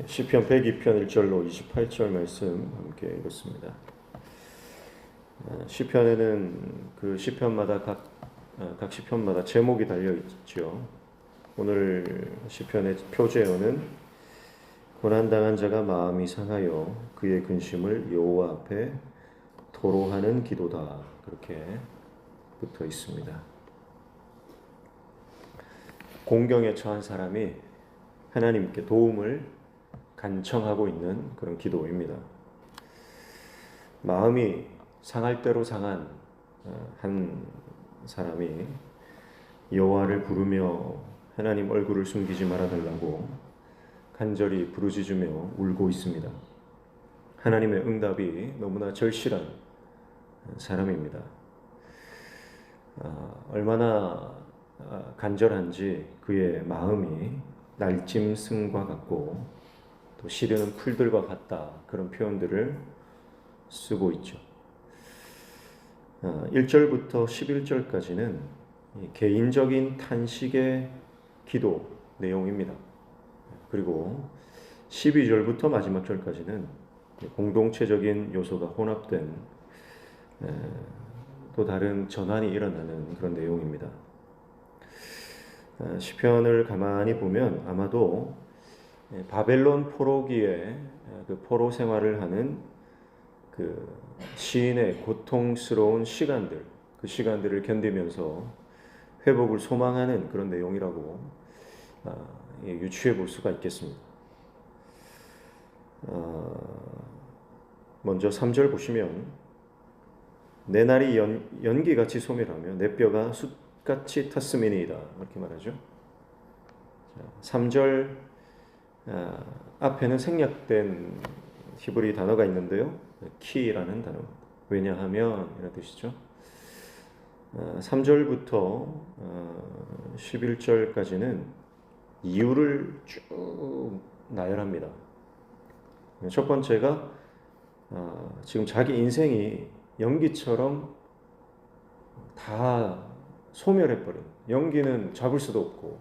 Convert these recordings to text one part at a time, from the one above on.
시편 102편 1절로 28절 말씀 함께 읽었습니다. 시편에는 그 시편마다 각 시편마다 제목이 달려 있죠. 오늘 시편의 표제어는 고난당한 자가 마음이 상하여 그의 근심을 여호와 앞에 토로하는 기도다, 그렇게 붙어 있습니다. 공경에 처한 사람이 하나님께 도움을 간청하고 있는 그런 기도입니다. 마음이 상할 대로 상한 한 사람이 여호와를 부르며 하나님 얼굴을 숨기지 말아달라고 간절히 부르짖으며 울고 있습니다. 하나님의 응답이 너무나 절실한 사람입니다. 얼마나 간절한지 그의 마음이 날짐승과 같고 또 시르는 풀들과 같다, 그런 표현들을 쓰고 있죠. 1절부터 11절까지는 개인적인 탄식의 기도 내용입니다. 그리고 12절부터 마지막 절까지는 공동체적인 요소가 혼합된 또 다른 전환이 일어나는 그런 내용입니다. 시편을 가만히 보면 아마도 바벨론 포로기에 그 포로 생활을 하는 그 시인의 고통스러운 시간들, 그 시간들을 견디면서 회복을 소망하는 그런 내용이라고 유추해 볼 수가 있겠습니다. 먼저 3절 보시면 내 날이 연기같이 소멸하며 내 뼈가 숯같이 탔음이니이다, 이렇게 말하죠. 3절 앞에는 생략된 히브리 단어가 있는데요, 키라는 단어. 왜냐하면 이런 뜻이죠. 3절부터 11절까지는 이유를 쭉 나열합니다. 첫 번째가 지금 자기 인생이 연기처럼 다 소멸해버린, 연기는 잡을 수도 없고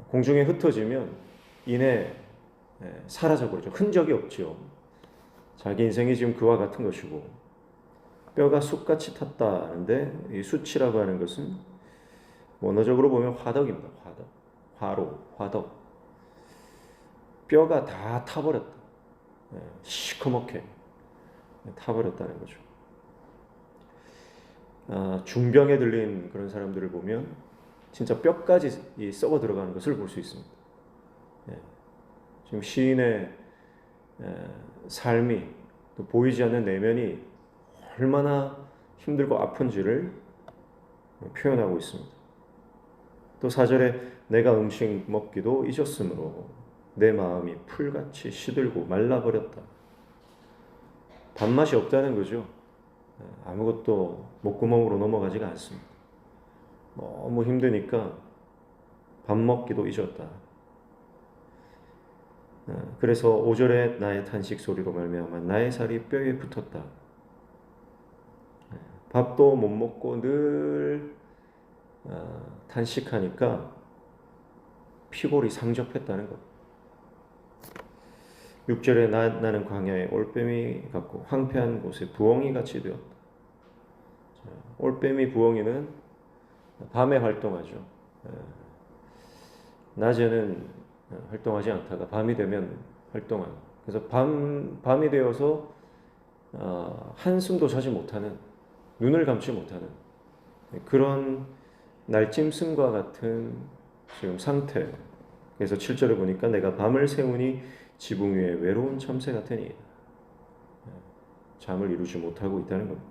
공중에 흩어지면 이내 사라져버리죠. 흔적이 없죠. 자기 인생이 지금 그와 같은 것이고, 뼈가 숯같이 탔다는데 이 숯이라고 하는 것은 원어적으로 보면 화덕입니다. 화덕, 화로, 화덕. 뼈가 다 타버렸다. 시커멓게 타버렸다는 거죠. 중병에 들린 그런 사람들을 보면 진짜 뼈까지 썩어 들어가는 것을 볼 수 있습니다. 지금 시인의 삶이, 또 보이지 않는 내면이 얼마나 힘들고 아픈지를 표현하고 있습니다. 또 4절에 내가 음식 먹기도 잊었으므로 내 마음이 풀같이 시들고 말라버렸다. 밥맛이 없다는 거죠. 아무것도 목구멍으로 넘어가지가 않습니다. 너무 힘드니까 밥 먹기도 잊었다. 그래서 5절에 나의 탄식 소리로 말미암아 나의 살이 뼈에 붙었다. 밥도 못 먹고 늘 탄식하니까 피골이 상접했다는 것. 6절에 나는 광야에 올빼미 같고 황폐한 곳에 부엉이 같이 되었다. 올빼미, 부엉이는 밤에 활동하죠. 낮에는 활동하지 않다가 밤이 되면 활동하는. 그래서 밤이 되어서 한숨도 자지 못하는, 눈을 감지 못하는 그런 날짐승과 같은 지금 상태. 그래서 7절에 보니까 내가 밤을 새우니 지붕 위에 외로운 참새 같으니, 잠을 이루지 못하고 있다는 겁니다.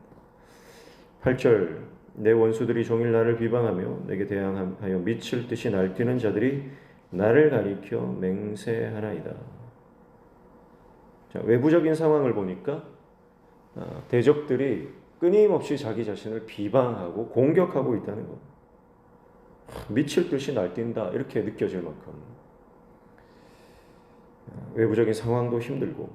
8절 내 원수들이 종일 나를 비방하며 내게 대항하여 미칠 듯이 날뛰는 자들이 나를 가리켜 맹세하나이다. 자, 외부적인 상황을 보니까 대적들이 끊임없이 자기 자신을 비방하고 공격하고 있다는 것. 미칠 듯이 날뛴다, 이렇게 느껴질 만큼 외부적인 상황도 힘들고,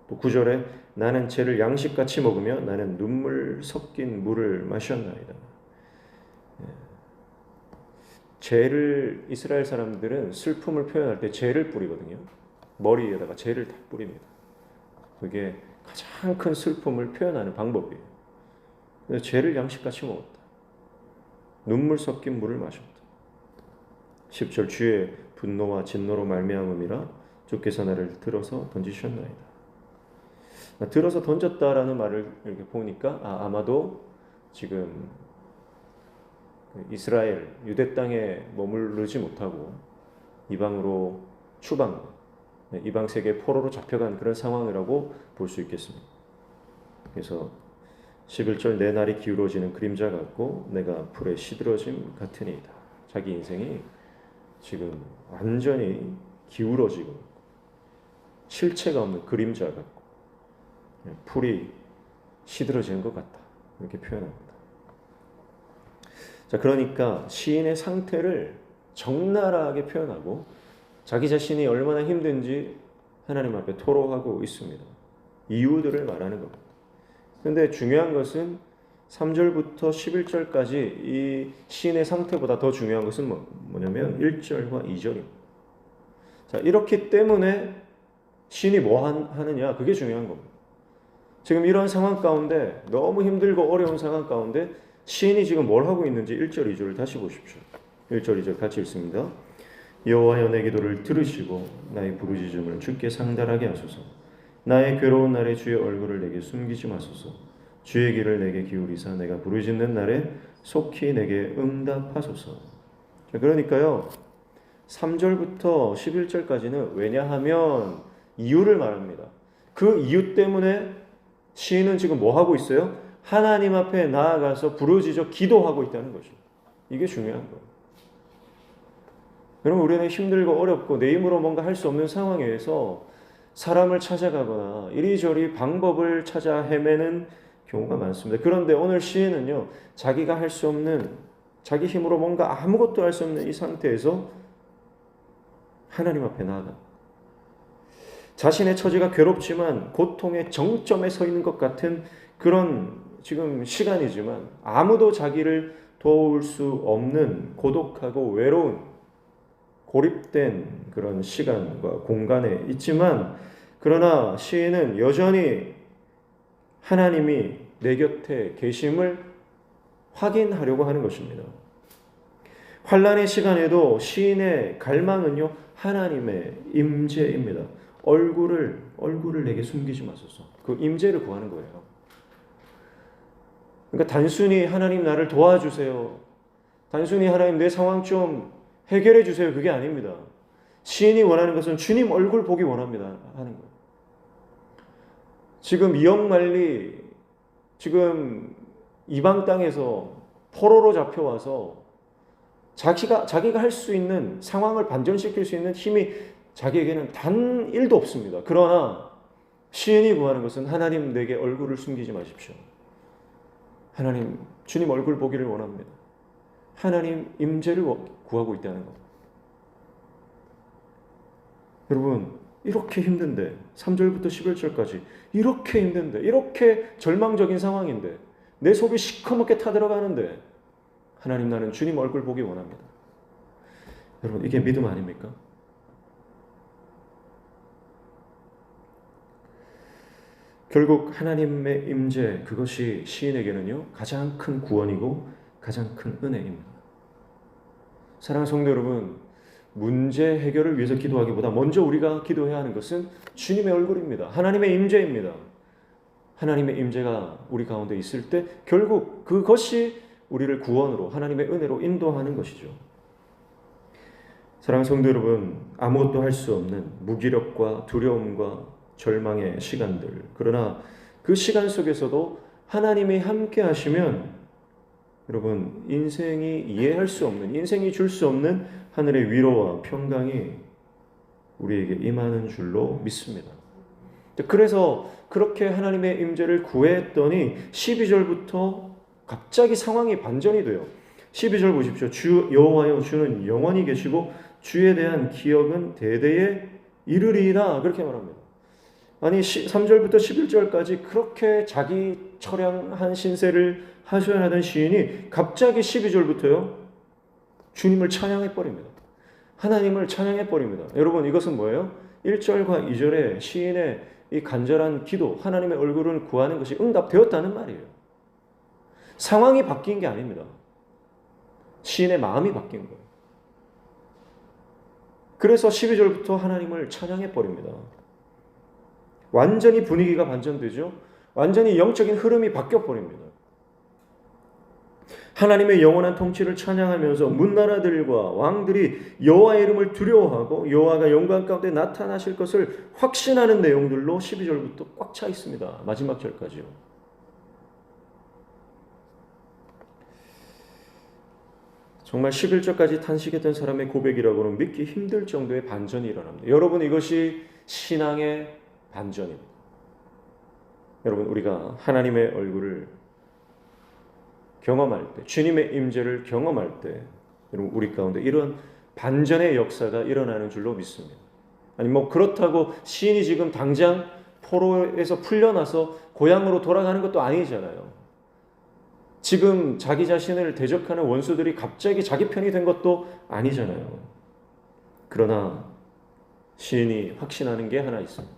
또 9절에 나는 죄를 양식같이 먹으며 나는 눈물 섞인 물을 마셨나이다. 재를 이스라엘 사람들은 슬픔을 표현할 때 재를 뿌리거든요. 머리에다가 재를 다 뿌립니다. 그게 가장 큰 슬픔을 표현하는 방법이에요. 그래서 재를 양식같이 먹었다. 눈물 섞인 물을 마셨다. 10절 주의 분노와 진노로 말미암음이라 주께서 나를 들어서 던지셨나이다. 들어서 던졌다라는 말을 이렇게 보니까 아마도 지금 이스라엘 유대 땅에 머무르지 못하고 이방으로 추방, 이방 세계 포로로 잡혀간 그런 상황이라고 볼 수 있겠습니다. 그래서 11절 내 날이 기울어지는 그림자 같고 내가 풀에 시들어짐 같으니이다. 자기 인생이 지금 완전히 기울어지고 실체가 없는 그림자 같고 풀이 시들어지는 것 같다. 이렇게 표현합니다. 자, 그러니까 시인의 상태를 적나라하게 표현하고 자기 자신이 얼마나 힘든지 하나님 앞에 토로하고 있습니다. 이유들을 말하는 겁니다. 그런데 중요한 것은 3절부터 11절까지 이 시인의 상태보다 더 중요한 것은 뭐냐면 1절과 2절입니다. 자, 이렇기 때문에 시인이 뭐 하느냐, 그게 중요한 겁니다. 지금 이런 상황 가운데, 너무 힘들고 어려운 상황 가운데 시인이 지금 뭘 하고 있는지 1절, 2절을 다시 보십시오. 1절, 2절 같이 읽습니다. 여호와여 내 기도를 들으시고 나의 부르짖음을 주께 상달하게 하소서. 나의 괴로운 날에 주의 얼굴을 내게 숨기지 마소서. 주의 귀를 내게 기울이사 내가 부르짖는 날에 속히 내게 응답하소서. 그러니까요 3절부터 11절까지는 왜냐하면 이유를 말합니다. 그 이유 때문에 시인은 지금 뭐 하고 있어요? 하나님 앞에 나아가서 부르짖어 기도하고 있다는 거죠. 이게 중요한 거예요. 여러분, 우리는 힘들고 어렵고 내 힘으로 뭔가 할 수 없는 상황에서 사람을 찾아가거나 이리저리 방법을 찾아 헤매는 경우가 많습니다. 그런데 오늘 시인은요, 자기가 할 수 없는, 자기 힘으로 뭔가 아무것도 할 수 없는 이 상태에서 하나님 앞에 나아가 자신의 처지가 괴롭지만 고통의 정점에 서 있는 것 같은 그런 지금 시간이지만 아무도 자기를 도울 수 없는 고독하고 외로운 고립된 그런 시간과 공간에 있지만 그러나 시인은 여전히 하나님이 내 곁에 계심을 확인하려고 하는 것입니다. 환난의 시간에도 시인의 갈망은요, 하나님의 임재입니다. 얼굴을 내게 숨기지 마소서. 그 임재를 구하는 거예요. 그러니까 단순히 하나님 나를 도와주세요. 단순히 하나님 내 상황 좀 해결해 주세요. 그게 아닙니다. 시인이 원하는 것은 주님 얼굴 보기 원합니다. 하는 거예요. 지금 이역만리 지금 이방 땅에서 포로로 잡혀와서 자기가 할 수 있는 상황을 반전시킬 수 있는 힘이 자기에게는 단 1도 없습니다. 그러나 시인이 구하는 것은 하나님 내게 얼굴을 숨기지 마십시오. 하나님 주님 얼굴 보기를 원합니다. 하나님 임재를 구하고 있다는 것. 여러분 이렇게 힘든데 3절부터 11절까지 이렇게 힘든데 이렇게 절망적인 상황인데 내 속이 시커멓게 타들어가는데 하나님 나는 주님 얼굴 보기 원합니다. 여러분 이게 믿음 아닙니까? 결국 하나님의 임재 그것이 시인에게는요 가장 큰 구원이고 가장 큰 은혜입니다. 사랑하는 성도 여러분, 문제 해결을 위해서 기도하기보다 먼저 우리가 기도해야 하는 것은 주님의 얼굴입니다. 하나님의 임재입니다. 하나님의 임재가 우리 가운데 있을 때 결국 그것이 우리를 구원으로 하나님의 은혜로 인도하는 것이죠. 사랑하는 성도 여러분, 아무것도 할 수 없는 무기력과 두려움과 절망의 시간들, 그러나 그 시간 속에서도 하나님이 함께 하시면 여러분 인생이 이해할 수 없는, 인생이 줄 수 없는 하늘의 위로와 평강이 우리에게 임하는 줄로 믿습니다. 그래서 그렇게 하나님의 임재를 구했더니 12절부터 갑자기 상황이 반전이 돼요. 12절 보십시오. 주 여호와여 주는 영원히 계시고 주에 대한 기억은 대대에 이르리이다. 그렇게 말합니다. 아니 3절부터 11절까지 그렇게 자기 처량한 신세를 하소연하던 시인이 갑자기 12절부터요. 주님을 찬양해 버립니다. 하나님을 찬양해 버립니다. 여러분, 이것은 뭐예요? 1절과 2절에 시인의 이 간절한 기도, 하나님의 얼굴을 구하는 것이 응답되었다는 말이에요. 상황이 바뀐 게 아닙니다. 시인의 마음이 바뀐 거예요. 그래서 12절부터 하나님을 찬양해 버립니다. 완전히 분위기가 반전되죠. 완전히 영적인 흐름이 바뀌어 버립니다. 하나님의 영원한 통치를 찬양하면서 문나라들과 왕들이 여호와의 이름을 두려워하고 여호와가 영광 가운데 나타나실 것을 확신하는 내용들로 12절부터 꽉 차 있습니다. 마지막 절까지요. 정말 11절까지 탄식했던 사람의 고백이라고는 믿기 힘들 정도의 반전이 일어납니다. 여러분, 이것이 신앙의 반전입니다. 여러분, 우리가 하나님의 얼굴을 경험할 때, 주님의 임재를 경험할 때, 여러분, 우리 가운데 이런 반전의 역사가 일어나는 줄로 믿습니다. 아니 그렇다고 시인이 지금 당장 포로에서 풀려나서 고향으로 돌아가는 것도 아니잖아요. 지금 자기 자신을 대적하는 원수들이 갑자기 자기 편이 된 것도 아니잖아요. 그러나 시인이 확신하는 게 하나 있습니다.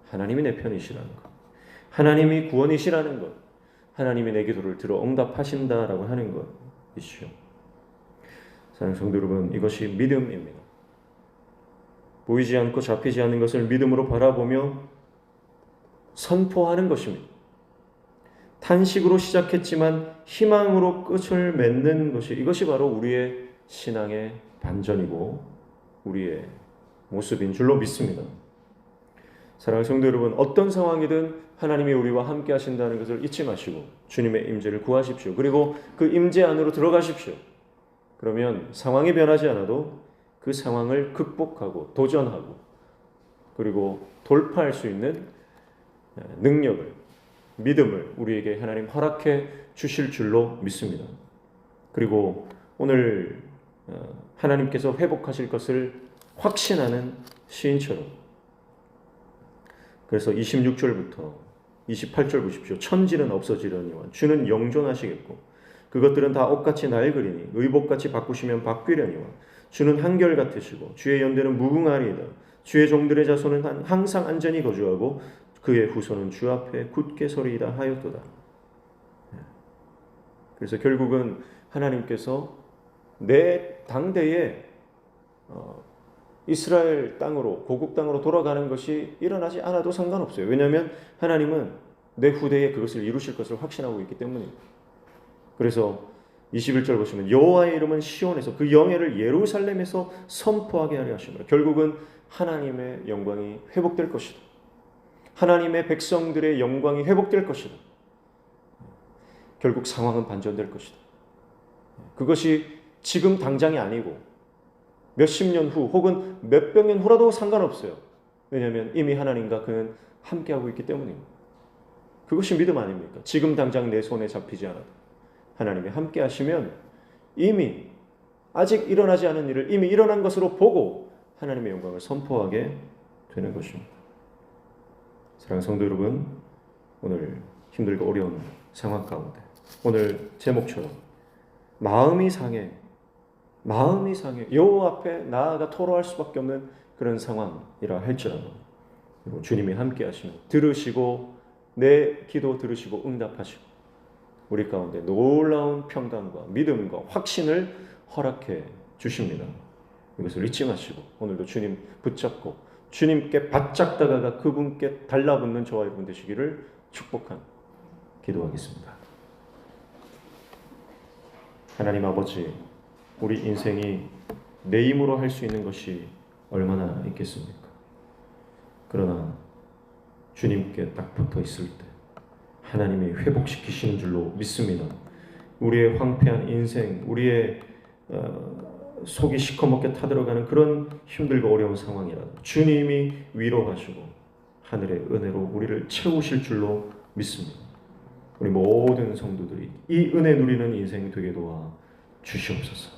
하나님이 내 편이시라는 것, 하나님이 구원이시라는 것, 하나님이 내 기도를 들어 응답하신다라고 하는 것이죠. 사랑하는 성도 여러분, 이것이 믿음입니다. 보이지 않고 잡히지 않는 것을 믿음으로 바라보며 선포하는 것입니다. 탄식으로 시작했지만 희망으로 끝을 맺는 것이, 이것이 바로 우리의 신앙의 반전이고 우리의 모습인 줄로 믿습니다. 사랑하는 성도 여러분, 어떤 상황이든 하나님이 우리와 함께 하신다는 것을 잊지 마시고 주님의 임재를 구하십시오. 그리고 그 임재 안으로 들어가십시오. 그러면 상황이 변하지 않아도 그 상황을 극복하고 도전하고 그리고 돌파할 수 있는 능력을, 믿음을 우리에게 하나님 허락해 주실 줄로 믿습니다. 그리고 오늘 하나님께서 회복하실 것을 확신하는 시인처럼, 그래서 26절부터 28절 보십시오. 천지는 없어지려니와 주는 영존하시겠고 그것들은 다 옷같이 낡으리니 의복같이 바꾸시면 바뀌려니와 주는 한결같으시고 주의 연대는 무궁하리이다. 주의 종들의 자손은 항상 안전히 거주하고 그의 후손은 주 앞에 굳게 서리이다 하였도다. 그래서 결국은 하나님께서 내 당대에 이스라엘 땅으로, 고국 땅으로 돌아가는 것이 일어나지 않아도 상관없어요. 왜냐하면 하나님은 내 후대에 그것을 이루실 것을 확신하고 있기 때문입니다. 그래서 21절 보시면 여호와의 이름은 시온에서 그 영예를 예루살렘에서 선포하게 하려 하십니다. 결국은 하나님의 영광이 회복될 것이다. 하나님의 백성들의 영광이 회복될 것이다. 결국 상황은 반전될 것이다. 그것이 지금 당장이 아니고 몇십 년 후 혹은 몇백 년 후라도 상관없어요. 왜냐하면 이미 하나님과 그는 함께하고 있기 때문입니다. 그것이 믿음 아닙니까? 지금 당장 내 손에 잡히지 않아도 하나님이 함께 하시면 이미 아직 일어나지 않은 일을 이미 일어난 것으로 보고 하나님의 영광을 선포하게 되는 것입니다. 사랑하는 성도 여러분, 오늘 힘들고 어려운 상황 가운데 오늘 제목처럼 마음이 상해 여호와 앞에 나아가 토로할 수밖에 없는 그런 상황이라 할지라도 주님이 함께 하시며 들으시고 내 기도 들으시고 응답하시고 우리 가운데 놀라운 평강과 믿음과 확신을 허락해 주십니다. 이것을 잊지 마시고 오늘도 주님 붙잡고 주님께 바짝 다가가 그분께 달라붙는 저와 여러분 되시기를 축복한 기도하겠습니다. 하나님 아버지, 우리 인생이 내 힘으로 할 수 있는 것이 얼마나 있겠습니까? 그러나 주님께 딱 붙어 있을 때 하나님이 회복시키시는 줄로 믿습니다. 우리의 황폐한 인생, 우리의 속이 시커멓게 타들어가는 그런 힘들고 어려운 상황이라도 주님이 위로하시고 하늘의 은혜로 우리를 채우실 줄로 믿습니다. 우리 모든 성도들이 이 은혜 누리는 인생이 되게 도와 주시옵소서.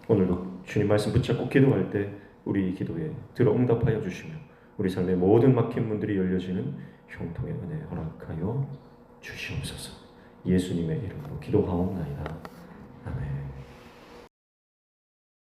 오늘도 주님 말씀 붙잡고 기도할 때 우리 기도에 들어 응답하여 주시며 우리 삶의 모든 막힌 문들이 열려지는 형통의 은혜 허락하여 주시옵소서. 예수님의 이름으로 기도하옵나이다.